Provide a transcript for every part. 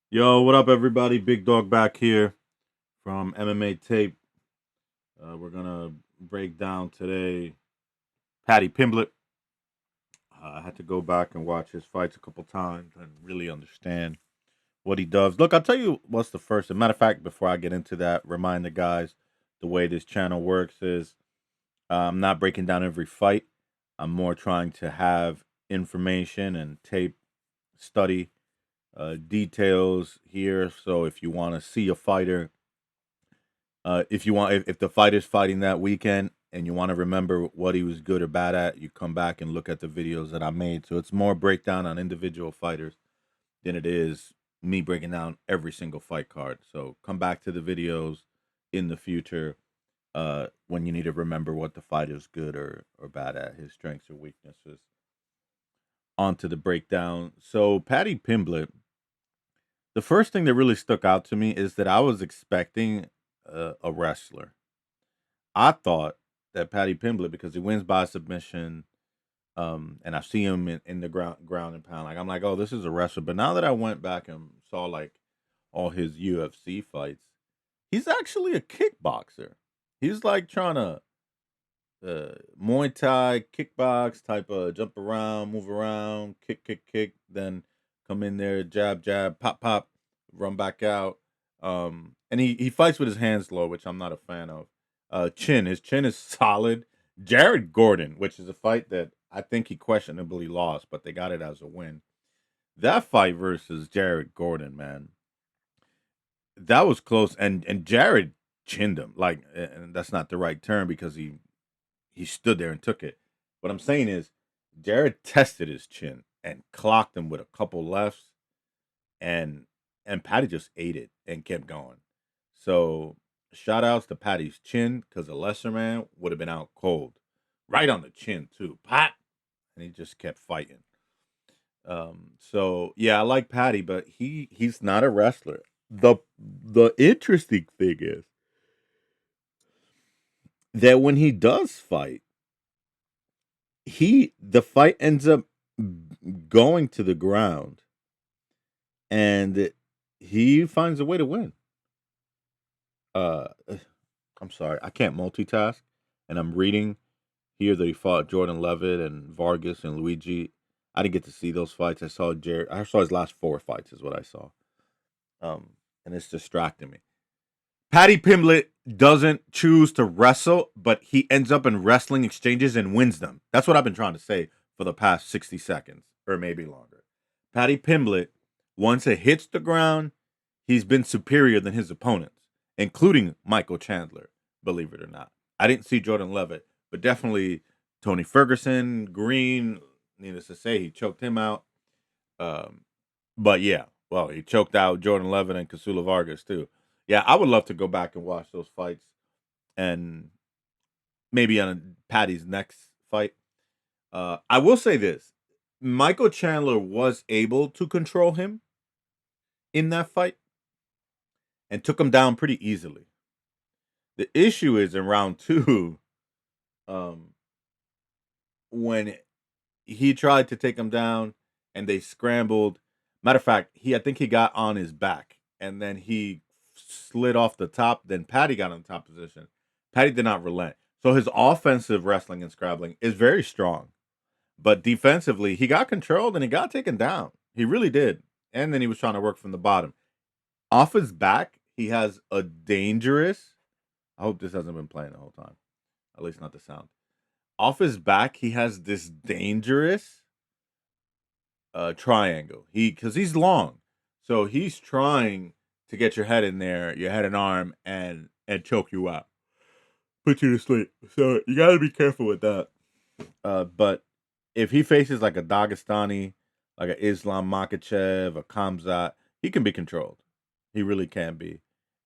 Yo, what up, everybody? Big Dog back here from MmaTape. We're gonna break down today Paddy Pimblett. I had to go back and watch his fights a couple times and really understand what he does. Look, I'll tell you what's the first. As a matter of fact, before I get into that, remind the guys the way this channel works is I'm not breaking down every fight. I'm more trying to have information and tape study details here. So if you want to see a fighter, if the fighter's fighting that weekend and you want to remember what he was good or bad at, you come back and look at the videos that I made. So it's more breakdown on individual fighters than it is me breaking down every single fight card. So come back to the videos in the future when you need to remember what the fighter's good or bad at, his strengths or weaknesses. Onto the breakdown. So Paddy Pimblett, the first thing that really stuck out to me is that I was expecting a wrestler. I thought that Paddy Pimblett, because he wins by submission, and I see him in the ground and pound, like I'm like, oh, this is a wrestler. But now that I went back and saw like all his UFC fights, he's actually a kickboxer. He's like trying to Muay Thai, kickbox type of jump around, move around, kick, then come in there, jab, jab, pop, pop, run back out. And he fights with his hands low, which I'm not a fan of. His chin is solid. Jared Gordon, which is a fight that I think he questionably lost, but they got it as a win. That fight versus Jared Gordon, man, that was close. And Jared chinned him. Like, and that's not the right term because he stood there and took it. What I'm saying is, Jared tested his chin and clocked him with a couple lefts, and Paddy just ate it and kept going. So shout outs to Paddy's chin because the lesser man would have been out cold, right on the chin too, pop, and he just kept fighting. So yeah, I like Paddy, but he's not a wrestler. The interesting thing is that when he does fight, the fight ends up going to the ground and he finds a way to win. Uh I'm sorry, I can't multitask and I'm reading here that he fought Jordan Levitt and Vargas and Luigi. I didn't get to see those fights. I saw his last four fights is what I saw. And it's distracting me. Paddy Pimblett doesn't choose to wrestle, but he ends up in wrestling exchanges and wins them. That's what I've been trying to say for the past 60 seconds or maybe longer. Paddy Pimblett, once it hits the ground, he's been superior than his opponents, including Michael Chandler, believe it or not. I didn't see Jordan Levitt, but definitely Tony Ferguson, Green, needless to say, he choked him out. Um, but yeah, well, he choked out Jordan Levitt and Kasula Vargas too. Yeah, I would love to go back and watch those fights and maybe on Paddy's next fight. I will say this: Michael Chandler was able to control him in that fight and took him down pretty easily. The issue is in round two, um, when he tried to take him down and they scrambled. Matter of fact, I think he got on his back and then he slid off the top. Then Paddy got on the top position. Paddy did not relent. So his offensive wrestling and scrabbling is very strong. But defensively, he got controlled and he got taken down. He really did. And then he was trying to work from the bottom. Off his back, he has a dangerous. I hope this hasn't been playing the whole time. At least not the sound. Off his back, he has this dangerous triangle. Because he's long, so he's trying to get your head in there, your head and arm, and choke you out, put you to sleep. So you got to be careful with that. But if he faces like a Dagestani, like an Islam Makachev, a Kamzat, he can be controlled. He really can be.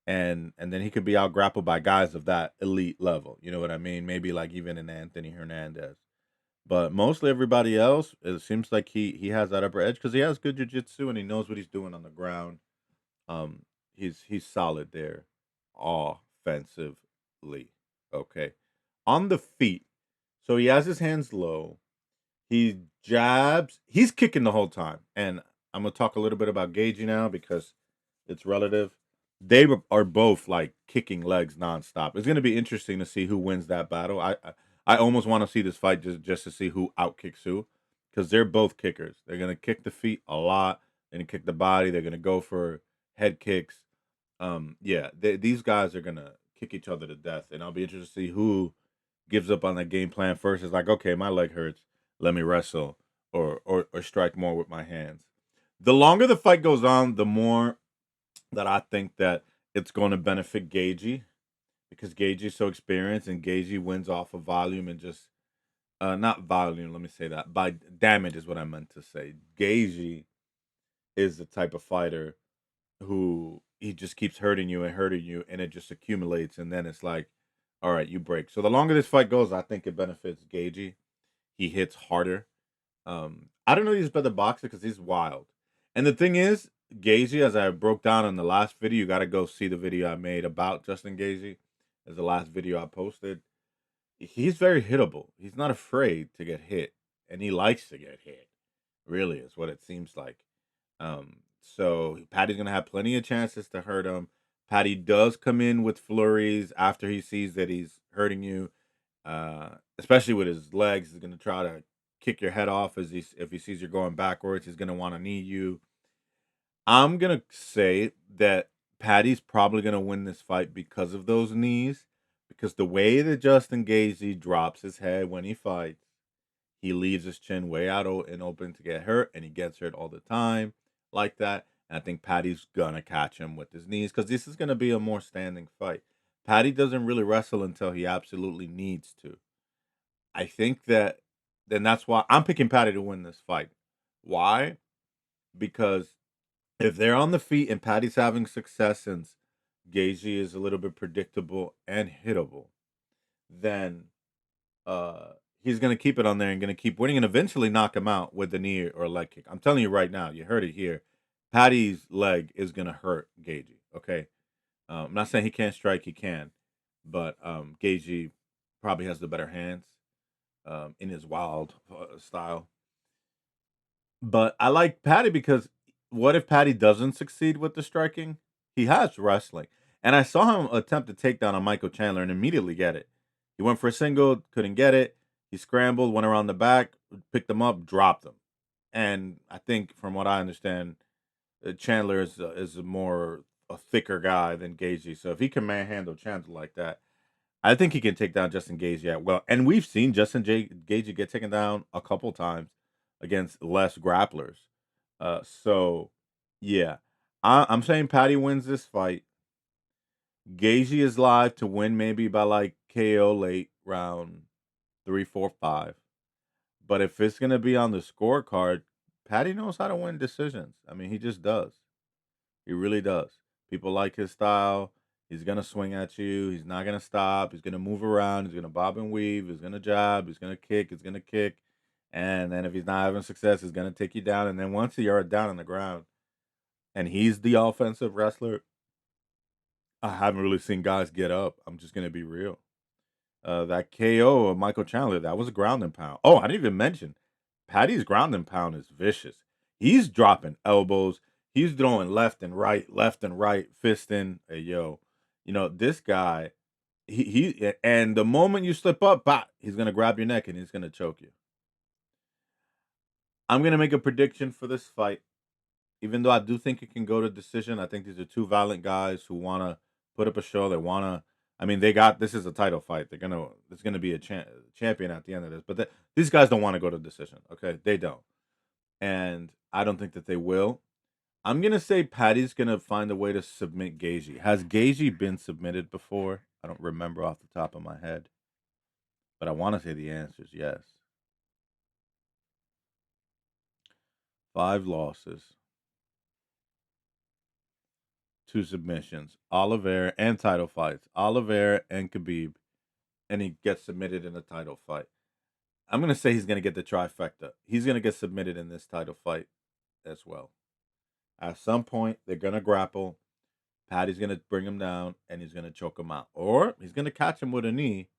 And then he could be out grappled by guys of that elite level. You know what I mean? Maybe like even an Anthony Hernandez. But mostly everybody else, it seems like he has that upper edge because he has good jiu-jitsu and he knows what he's doing on the ground. He's solid there offensively. Okay. On the feet. So he has his hands low. He jabs. He's kicking the whole time. And I'm gonna talk a little bit about Gaethje now because It's relative. They are both like kicking legs nonstop. It's going to be interesting to see who wins that battle. I almost want to see this fight just to see who outkicks who, because they're both kickers. They're going to kick the feet a lot. They're going to kick the body. They're going to go for head kicks. Yeah, these guys are going to kick each other to death, and I'll be interested to see who gives up on that game plan first. Is like, okay, my leg hurts. Let me wrestle or strike more with my hands. The longer the fight goes on, the more that I think that it's going to benefit Gaethje because Gaethje is so experienced and Gaethje wins off of volume and just not volume. Let me say that by damage is what I meant to say. Gaethje is the type of fighter who he just keeps hurting you, and it just accumulates, and then it's like, all right, you break. So the longer this fight goes, I think it benefits Gaethje. He hits harder. I don't know he's a better boxer because he's wild. And the thing is, Gaethje, as I broke down in the last video, you got to go see the video I made about Justin Gaethje. As the last video I posted, he's very hittable. He's not afraid to get hit, and he likes to get hit. Really, is what it seems like. So Paddy's gonna have plenty of chances to hurt him. Paddy does come in with flurries after he sees that he's hurting you, especially with his legs. He's gonna try to kick your head off if he sees you're going backwards. He's gonna want to knee you. I'm gonna say that Paddy's probably gonna win this fight because of those knees, because the way that Justin Gaethje drops his head when he fights, he leaves his chin way out and open to get hurt, and he gets hurt all the time like that. And I think Paddy's gonna catch him with his knees because this is gonna be a more standing fight. Paddy doesn't really wrestle until he absolutely needs to. I think that then that's why I'm picking Paddy to win this fight. Why? Because if they're on the feet and Paddy's having success since Gaethje is a little bit predictable and hittable, then he's gonna keep it on there and gonna keep winning and eventually knock him out with a knee or a leg kick. I'm telling you right now, you heard it here. Paddy's leg is gonna hurt Gaethje. Okay, I'm not saying he can't strike, he can, but Gaethje probably has the better hands in his wild style. But I like Paddy because what if Paddy doesn't succeed with the striking? He has wrestling. And I saw him attempt a takedown on Michael Chandler and immediately get it. He went for a single, couldn't get it. He scrambled, went around the back, picked him up, dropped him. And I think, from what I understand, Chandler is a thicker guy than Gaethje. So if he can manhandle Chandler like that, I think he can take down Justin Gaethje at well. And we've seen Gaethje get taken down a couple times against less grapplers. So yeah, I'm saying Paddy wins this fight. Gaethje is live to win maybe by like KO late round 3, 4, 5. But if it's gonna be on the scorecard, Paddy knows how to win decisions. I mean, he just does. He really does. People like his style. He's gonna swing at you. He's not gonna stop. He's gonna move around. He's gonna bob and weave. He's gonna jab. He's gonna kick. He's gonna kick. And then if he's not having success, he's gonna take you down. And then once you're down on the ground, and he's the offensive wrestler, I haven't really seen guys get up. I'm just gonna be real. That KO of Michael Chandler, that was a ground and pound. Oh, I didn't even mention Paddy's ground and pound is vicious. He's dropping elbows. He's throwing left and right, fisting. Hey, yo, this guy. And the moment you slip up, bah, he's gonna grab your neck and he's gonna choke you. I'm gonna make a prediction for this fight. Even though I do think it can go to decision, I think these are two violent guys who want to put up a show. They want to. I mean, this is a title fight. There's gonna be a champion at the end of this. But these guys don't want to go to decision. Okay, they don't, and I don't think that they will. I'm gonna say Paddy's gonna find a way to submit Gaethje. Has Gaethje been submitted before? I don't remember off the top of my head, but I want to say the answer is yes. 5 losses, 2 submissions. Oliveira and title fights. Oliveira and Khabib, and he gets submitted in a title fight. I'm gonna say he's gonna get the trifecta. He's gonna get submitted in this title fight as well. At some point, they're gonna grapple. Paddy's gonna bring him down and he's gonna choke him out, or he's gonna catch him with a knee,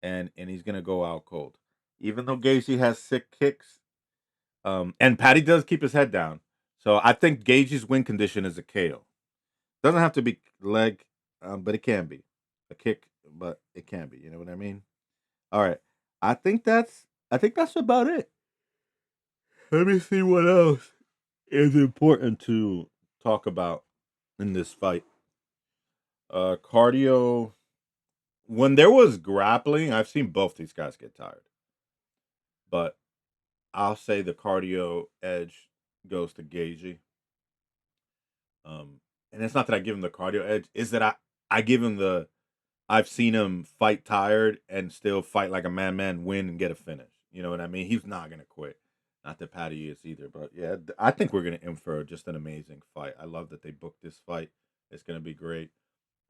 and he's gonna go out cold. Even though Gaethje has sick kicks, and Paddy does keep his head down, so I think Gaethje's win condition is a KO. Doesn't have to be leg, but it can be a kick, but it can be. You know what I mean? All right. I think that's about it. Let me see what else is important to talk about in this fight. Cardio. When there was grappling, I've seen both these guys get tired, but I'll say the cardio edge goes to Gaethje. And it's not that I give him the cardio edge; is that I give him the I've seen him fight tired and still fight like a man, win and get a finish. You know what I mean? He's not gonna quit. Not that Paddy is either, but yeah, I think we're gonna in for just an amazing fight. I love that they booked this fight. It's gonna be great.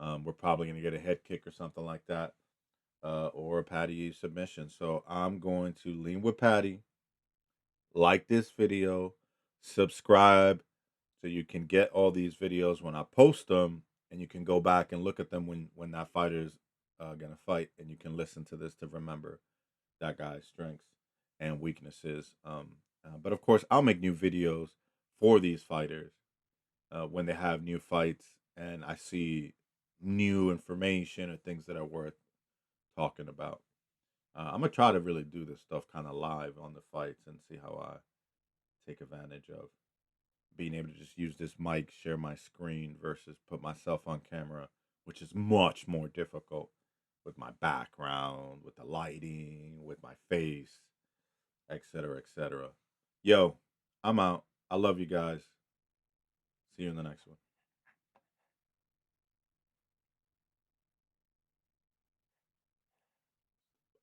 We're probably gonna get a head kick or something like that, or a Paddy submission. So I'm going to lean with Paddy. Like this video, subscribe, so you can get all these videos when I post them, and you can go back and look at them when that fighter's gonna fight, and you can listen to this to remember that guy's strengths and weaknesses. But of course, I'll make new videos for these fighters when they have new fights, and I see new information or things that are worth talking about. I'm gonna try to really do this stuff kind of live on the fights and see how I take advantage of being able to just use this mic, share my screen versus put myself on camera, which is much more difficult with my background, with the lighting, with my face, etc., etc. Yo, I'm out. I love you guys. See you in the next one.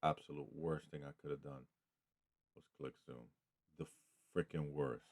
Absolute worst thing I could have done was click Zoom. The freaking worst.